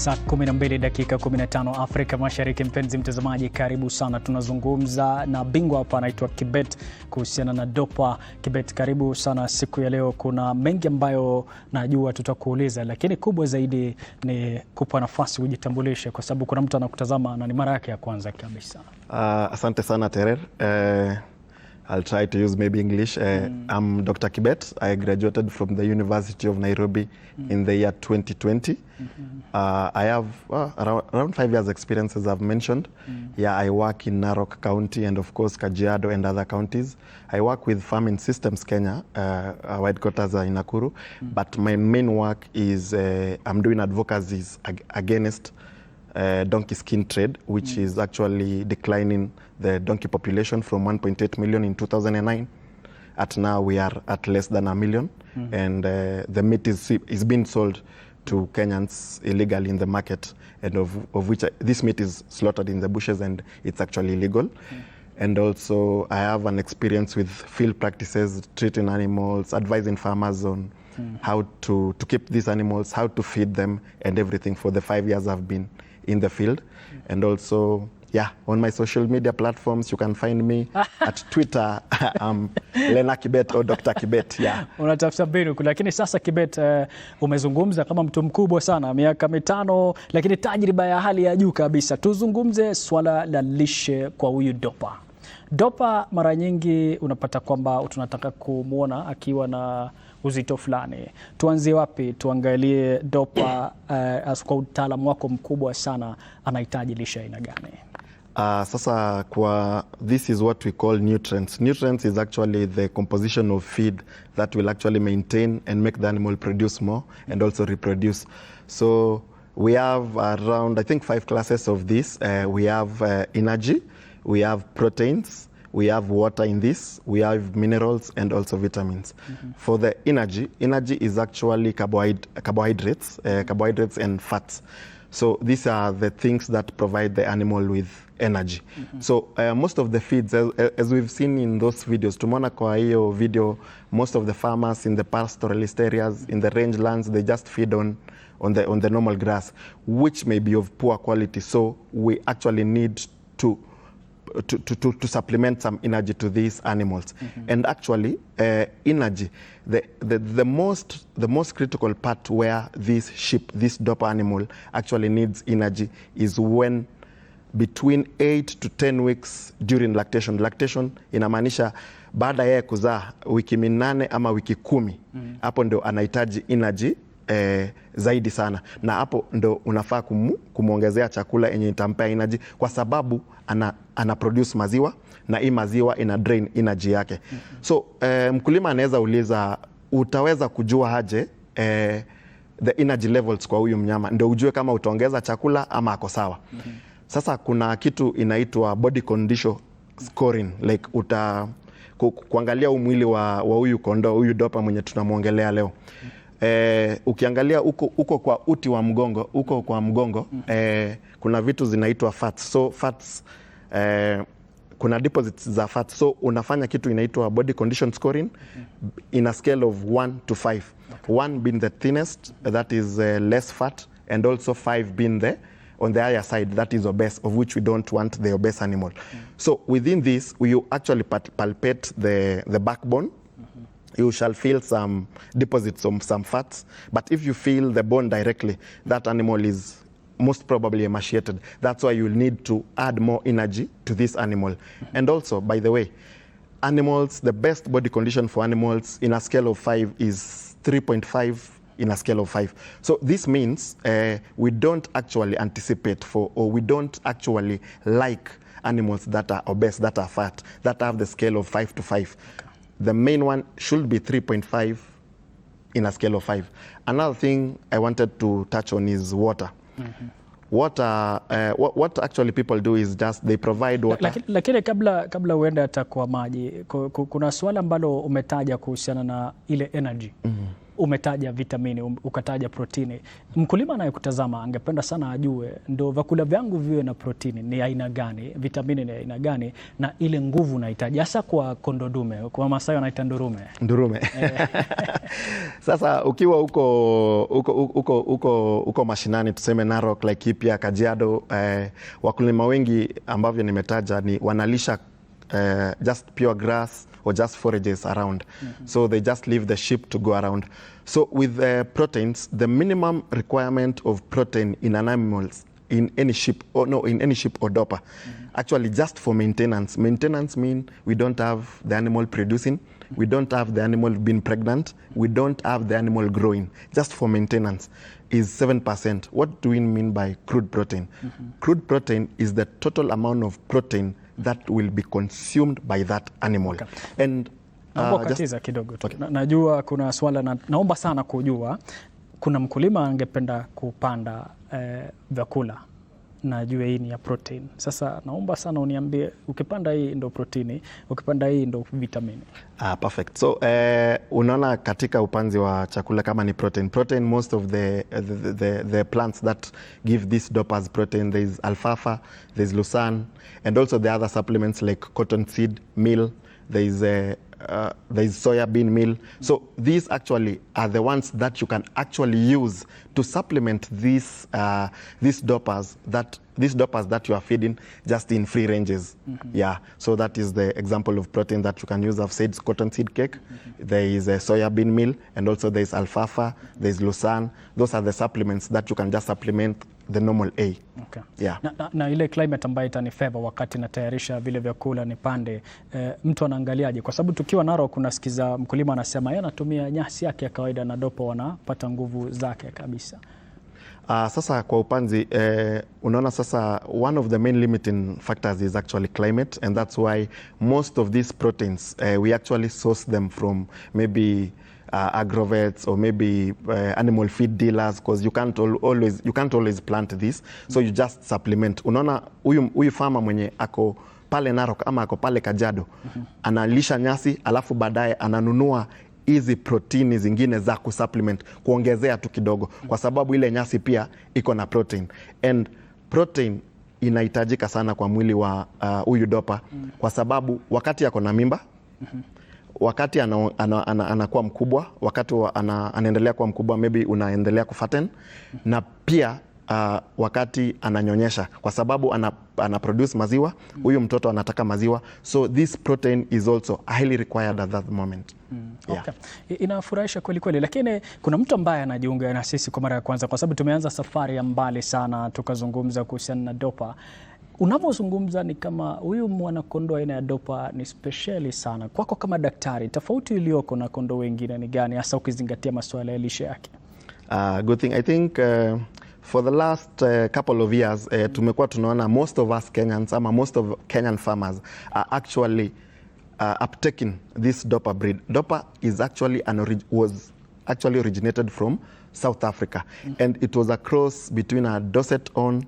Saa 12 dakika 15 Afrika Mashariki. Mpenzi mtazamaji, karibu sana. Tunazungumza na bingwa hapa anaitwa Kibet kuhusiana na Dorper. Kibet, karibu sana siku ya leo. Kuna mengi ambayo najua tutakuuliza, lakini kubwa zaidi ni kupa nafasi ujitambulishe, kwa sababu kuna mtu anakutazama na ni mara yake ya kwanza kabisa. Asante sana Terer. I'll try to use maybe English. I'm Dr. Kibet. I graduated from the University of Nairobi in the year 2020. I have around 5 years experience, as I've mentioned. Yeah, I work in Narok County and of course Kajiado and other counties. I work with Farming Systems Kenya. Our headquarters are in Nakuru. But my main work is I'm doing advocacies against donkey skin trade, which is actually declining the donkey population from 1.8 million in 2009. At now we are at less than 1 million, and the meat is being sold to Kenyans illegally in the market, and of which this meat is slaughtered in the bushes and it's actually illegal. And also I have an experience with field practices, treating animals, advising farmers on how to keep these animals, how to feed them and everything for the 5 years I've been in the field. And also, yeah, on my social media platforms, you can find me at Twitter, Lena Kibet or Dr. Kibet. Yeah. Unatafuta mbinu, lakini sasa Kibet, umezungumza kama mtu mkubwa sana, miaka 5, lakini tajriba ya hali ya juu kabisa. Tuzungumze swala la lishe kwa huyu Dorper. Dorper mara nyingi unapata kwamba tunataka kumuona akiwa na uzito fulani. Tuanzie wapi? Tuangalie Dorper kwa utaalamu wako mkubwa sana, anahitaji lishe aina gani? Sasa this is what we call nutrients. Nutrients is actually the composition of feed that will actually maintain and make the animal produce more and also reproduce. So we have around, I think, 5 classes of this. We have energy, we have proteins, we have water in this, we have minerals and also vitamins. For the energy is actually carbohydrates and fats. So these are the things that provide the animal with energy. So most of the feeds, as we've seen in those videos, tumeona kwa hiyo video, most of the farmers in the pastoralist areas, in the rangelands, they just feed on the normal grass, which may be of poor quality. So we actually need to supplement some energy to these animals. And actually, energy, the most critical part where this Dorper animal actually needs energy is when between 8 to 10 weeks during lactation. Lactation inamaanisha baada ya kuzaa wiki 8 ama wiki 10, hapo ndo anahitaji energy zaidi sana, na hapo ndo unafaa kumuongezea chakula yenye itampea energy, kwa sababu ana produce maziwa na hii maziwa ina drain energy yake. So mkulima anaweza uliza, utaweza kujua aje the energy levels kwa huyu mnyama ndio ujue kama utaongeza chakula ama ako sawa? Sasa kuna kitu inaitwa body condition scoring, like kuangalia mwili wa huyu kondoo, huyu Dorper mwenye tunamuongelea leo. Ukiangalia uko kwa uti wa mgongo, kuna vitu zinaitwa fats. So fats, kuna deposits za fats. So unafanya kitu inaitwa body condition scoring in a scale of 1 to 5. 1 being the thinnest, that is less fat, and also 5 being on the higher side, that is obese, of which we don't want the obese animal. So within this, you actually palpate the backbone. You shall feel some deposits of some fats, but if you feel the bone directly, that animal is most probably emaciated. That's why you'll need to add more energy to this animal. And also, by the way, animals, the best body condition for animals in a scale of 5 is 3.5 in a scale of 5. So this means we don't actually anticipate for, or we don't actually like animals that are obese, that are fat, that have the scale of 5 to 5. The main one should be 3.5 in a scale of 5. Another thing I wanted to touch on is water. Water, what actually people do is just they provide water. Lakini kabla uende hata kwa maji, kuna swala ambalo umetaja kuhusiana na ile energy. umetaja vitamini, ukataja protini. Mkulima anayekutazama angependa sana ajue ndo vyakula vyangu viwe na protini ni aina gani, vitamini ni aina gani, na ile nguvu nahitaji hasa kwa kondodume, kwa Masai wanaita ndurume. Ndurume. Sasa ukiwa uko mashinani, tuseme Narok, Laikipia, Kajiado, wakulima wengi ambavyo nimetaja ni wanalisha just pure grass or just forages around. So they just leave the sheep to go around. So with proteins, the minimum requirement of protein in an animals, in any sheep or Dorper, actually just for maintenance. Maintenance mean we don't have the animal producing, we don't have the animal being pregnant, we don't have the animal growing. Just for maintenance is 7%. What do we mean by crude protein? Crude protein is the total amount of protein that will be consumed by that animal. Okay. And naomba katiza kidogo tu. Okay. Najua kuna swala naomba sana kujua, kuna mkulima angependa kupanda vyakula na jua hii ni ya protein. Sasa naomba sana uniambie, ukipanda hii ndo protini, ukipanda hii ndo vitamini. Perfect. So unaona katika upanzi wa chakula kama ni protein, most of the plants that give this Dorper's protein, there is alfalfa, there is lucerne, and also the other supplements like cotton seed meal, there is soya bean meal. So these actually are the ones that you can actually use to supplement these Dorpers that you are feeding just in free ranges. Yeah, so that is the example of protein that you can use. I've said cotton seed cake, there is a soya bean meal, and also there is alfalfa, there is lucerne. Those are the supplements that you can just supplement the normal A. Okay. Yeah. Na ile climate ambayo itani favor wakati natayarisha vile vyakula nipande, mtu anaangaliaje? Kwa sababu tukiwa Narok kunasikiza mkulima anasema yeye anatumia nyasi yake ya kawaida na Dorper wanapata nguvu zake kabisa. Sasa kwa upanzi, unaona sasa one of the main limiting factors is actually climate, and that's why most of these proteins we actually source them from maybe agrovets or maybe animal feed dealers, because you can't always plant this, so you just supplement. Unaona huyu farmer mwenye ako pale Narok ama ako pale Kajiado, analisha nyasi alafu baadaye ananunua hizi protini zingine za kusupplement, kuongezea tu kidogo, kwa sababu ile nyasi pia iko na protein, and protein inahitajika sana kwa mwili wa huyu Dorper, kwa sababu wakati yako na mimba, wakati anakuwa mkubwa, wakati anaendelea kuwa mkubwa, maybe unaendelea kufatten, na pia wakati ananyonyesha, kwa sababu ana produce maziwa, huyu mtoto anataka maziwa, so this protein is also highly required at that moment. Yeah. Okay. Inafurahisha kweli kweli, lakini kuna mtu ambaye anajiunga na sisi kwa mara ya kwanza, kwa sababu tumeanza safari ya mbali sana tukazungumza kuhusiana na Dorper. Unapozungumza ni kama huyu mwana kondoo aina ya Dorper ni speciali sana kwako kama daktari, tofauti iliyoko na kondoo wengine ni gani, hasa ukizingatia masuala ya lishe yake? Good thing. I think for the last couple of years tumekuwa tunaona most of us Kenyans ama most of Kenyan farmers are actually uptaking this Dorper breed. Dorper is actually was actually originated from South Africa, and it was a cross between a Dorset on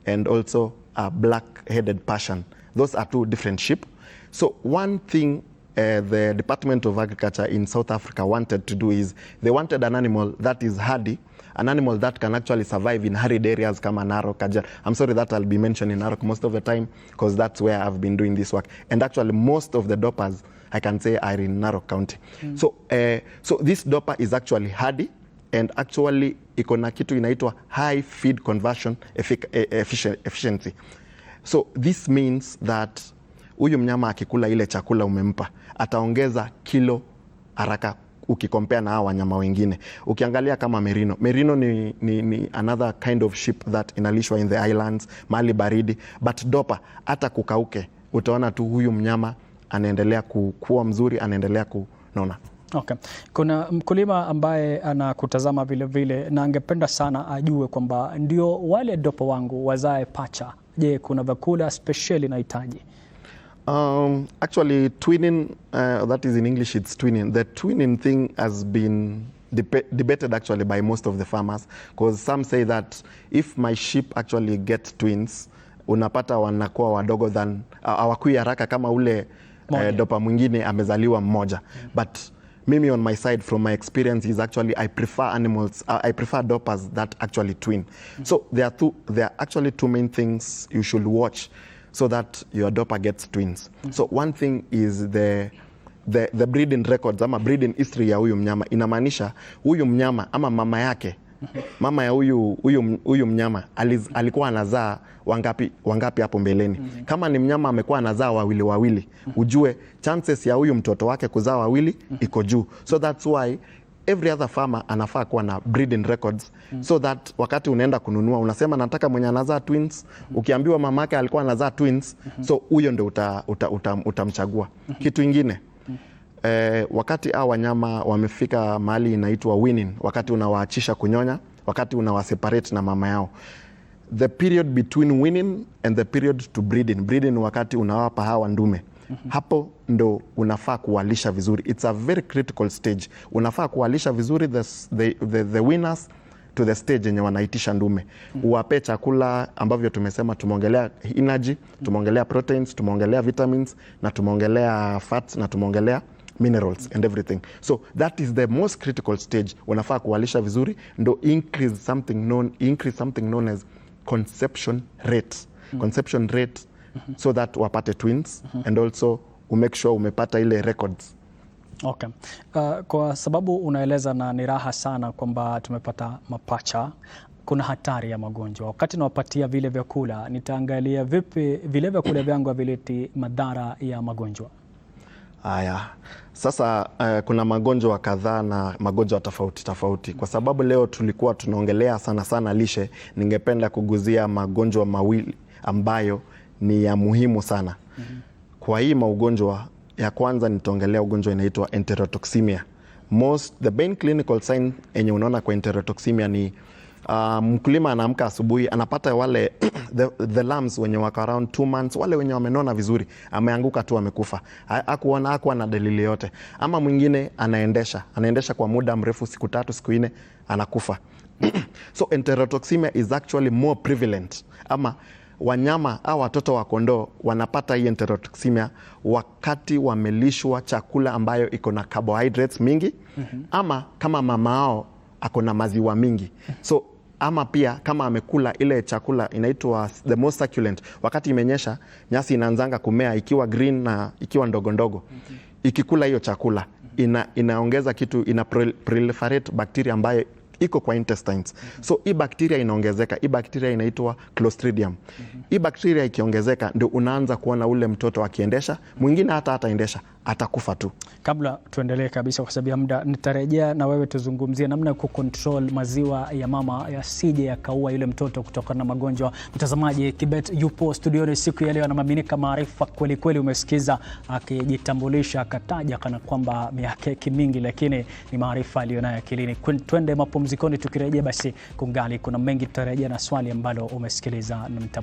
and also a black-headed Persian. Those are two different sheep. So one thing the Department of Agriculture in South Africa wanted to do is they wanted an animal that is hardy, an animal that can actually survive in arid areas kama Narok, Kajiado. I'm sorry that I'll be mentioning Narok most of the time because that's where I've been doing this work. And actually most of the Dorpers, I can say, are in Narok County. So this Dorper is actually hardy, and actually iko na kitu inaitwa high feed conversion efficiency. So this means that huyu mnyama akikula ile chakula umempa, ataongeza kilo haraka ukikompea na hawa wanyama wengine. Ukiangalia kama merino ni another kind of sheep that inalishwa in the islands, mahali baridi, but Dorper hata kukauke utaona tu huyu mnyama anaendelea kukua mzuri, anaendelea kunona. Okay. Kuna mkulima ambaye anakutazama vile vile na angependa sana ajue kwamba ndio wale Dorper wangu wazae pacha, je, kuna vyakula special nahitaji? Actually twinning, that is in English it's twinning. The twinning thing has been debated actually by most of the farmers, because some say that if my sheep actually get twins, unapata wanakuwa wadogo than hawakui haraka kama ule Dorper mwingine amezaliwa mmoja. But mimi on my side, from my experience, is actually I prefer animals, I prefer Dorpers that actually twin. So there are actually two main things you should watch so that your Dorper gets twins. So one thing is the breeding records ama breeding history ya huyu mnyama. Inamaanisha huyu mnyama ama mama yake, mama ya huyu mnyama alikuwa anazaa wangapi hapo mbeleni. Kama ni mnyama amekuwa anazaa wawili, ujue chances ya huyu mtoto wake kuzaa wawili iko juu. So that's why every other farmer anafaa kuwa na breeding records, so that wakati unaenda kununua unasema nataka mwenye anazaa twins, ukiambiwa mamake alikuwa anazaa twins, so huyo ndio utamchagua. Kitu ingine, wakati hao wanyama wamefika mahali inaitwa weaning, wakati unawaachisha kunyonya, wakati unawaseparate na mama yao, the period between weaning and the period to breeding wakati unawapa hawa ndume, hapo ndo unafaa kuwalisha vizuri. It's a very critical stage. Unafaa kuwalisha vizuri the winners to the stage yenye wanaitisha ndume. Uwape chakula ambavyo tumesema, tumeongelea energy, tumeongelea proteins, tumeongelea vitamins, na tumeongelea fats, na tumeongelea minerals and everything. So that is the most critical stage. Unafaa kuwalisha vizuri ndo increase something known as conception rate. Conception rate, so that wapate twins, and also umake sure umepata ile records. Okay. Kwa sababu unaeleza na ni raha sana kwamba tumepata mapacha, kuna hatari ya magonjwa. Wakati nawapatia vile vyakula, nitaangalia vipi vile vyakula vyangu havileti madhara ya magonjwa? Haya. Sasa kuna magonjwa kadhaa na magonjwa tofauti. Kwa sababu leo tulikuwa tunaongelea sana lishe, ningependa kuguzia magonjwa mawili ambayo ni ya muhimu sana. Kwa hii maugonjwa, ya kwanza nitaongelea ugonjwa inaitwa enterotoxemia. The main clinical sign yenye unaona kwa enterotoxemia ni mkulima anaamka asubuhi anapata wale the lambs wenye wako around 2 months, wale wenye wamenona vizuri, ameanguka tu amekufa. Hakuwa na dalili yote. Ama mwingine anaendesha kwa muda mrefu, siku 3 siku 4, anakufa. So enterotoxemia is actually more prevalent, ama wanyama au watoto wa kondoo wanapata hii enterotoxemia wakati wamelishwa chakula ambayo iko na carbohydrates mingi, ama kama mama yao ako na maziwa mingi. So ama pia kama amekula ile chakula inaitwa the most succulent, wakati imenyesha nyasi inaanzanga kumea ikiwa green na ikiwa ndogo. Ikikula hiyo chakula inaongeza kitu, ina proliferate bacteria ambayo iko kwa intestines. So hii bacteria inaongezeka, hii bacteria inaitwa Clostridium. Hii bacteria ikiongezeka ndio unaanza kuona ule mtoto akiendesha, mwingine hataendesha, atakufa tu. Kabla tuendelee kabisa kwa sababu ya muda, nitarejea na wewe tuzungumzie namna ya kucontrol maziwa ya mama yasije yakaua yule mtoto kutokana na magonjwa. Mtazamaji, Kibet yupo studioni siku ya leo, anamiminika maarifa kweli kweli. Umesikiza akijitambulisha, akataja kana kwamba miaka mingi, lakini ni maarifa aliyonayo akilini. Twende mapumzikoni, tukirejea basi kungali kuna mengi. Tutarejea na swali ambalo umesikiliza na